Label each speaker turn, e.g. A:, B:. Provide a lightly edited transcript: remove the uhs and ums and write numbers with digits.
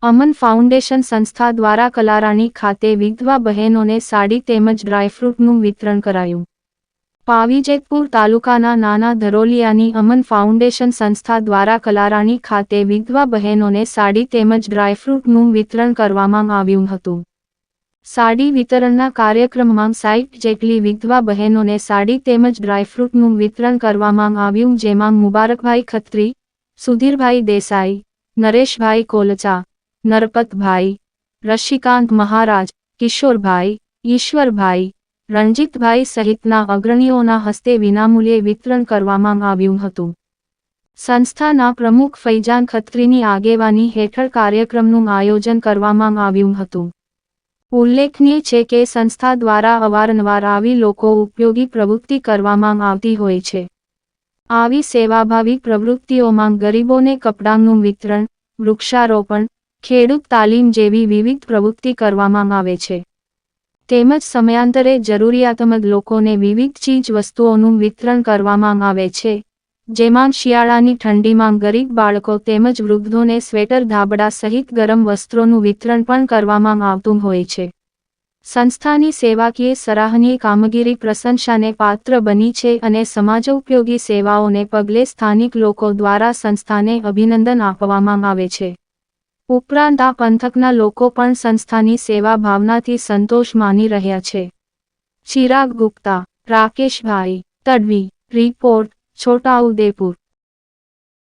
A: અમન foundation સંસ્થા દ્વારા કલારાણી ખાતે વિધવા બહેનોને સાડી તેમજ ડ્રાયફ્રૂટનું વિતરણ કરાયું. પાવીજેતપુર તાલુકાના નાના ધરોલિયાની અમન ફાઉન્ડેશન સંસ્થા દ્વારા કલારાણી ખાતે વિધવા બહેનોને સાડી તેમજ ડ્રાયફ્રૂટનું વિતરણ કરવામાં આવ્યું હતું. સાડી વિતરણના કાર્યક્રમમાં 60 જેટલી વિધવા બહેનોને સાડી તેમજ ડ્રાયફ્રૂટનું વિતરણ કરવામાં આવ્યું, જેમાં મુબારકભાઈ ખત્રી, સુધીરભાઈ દેસાઈ, નરેશભાઈ કોલચા, નરપતભાઈ, રશિકાંત મહારાજ, કિશોરભાઈ, ઈશ્વરભાઈ, રણજીતભાઈ સહિતના અગ્રણીઓના હસ્તે વિનામૂલ્યે વિતરણ કરવામાં આવ્યું હતું. સંસ્થાના પ્રમુખ ફૈજાન ખત્રીની આગેવાની હેઠળ કાર્યક્રમનું આયોજન કરવામાં આવ્યું હતું. ઉલ્લેખનીય છે કે સંસ્થા દ્વારા અવારનવાર આવી લોકો ઉપયોગી પ્રવૃત્તિ કરવામાં આવતી હોય છે. આવી સેવાભાવી પ્રવૃત્તિઓમાં ગરીબોને કપડાંનું વિતરણ, વૃક્ષારોપણ, ખેડૂત તાલીમ જેવી વિવિધ પ્રવૃત્તિ કરવામાં આવે છે. તેમજ સમયાંતરે જરૂરિયાતમંદ લોકોને વિવિધ ચીજ વસ્તુઓનું વિતરણ કરવામાં આવે છે, જેમાં શિયાળાની ઠંડીમાં ગરીબ બાળકો તેમજ વૃદ્ધોને સ્વેટર ધાબળા સહિત ગરમ વસ્ત્રોનું વિતરણ પણ કરવામાં આવતું હોય છે. સંસ્થાની સેવાકીય સરાહનીય કામગીરી પ્રશંસાને પાત્ર બની છે અને સમાજોપયોગી સેવાઓને પગલે સ્થાનિક લોકો દ્વારા સંસ્થાને અભિનંદન આપવામાં આવે છે. ઉપરાંત આ પંથકના લોકો પણ સંસ્થાની સેવા ભાવનાથી સંતોષ માની રહ્યા છે. ચિરાગ ગુપ્તા, રાકેશભાઈ તડવી, રિપોર્ટ, છોટાઉદેપુર.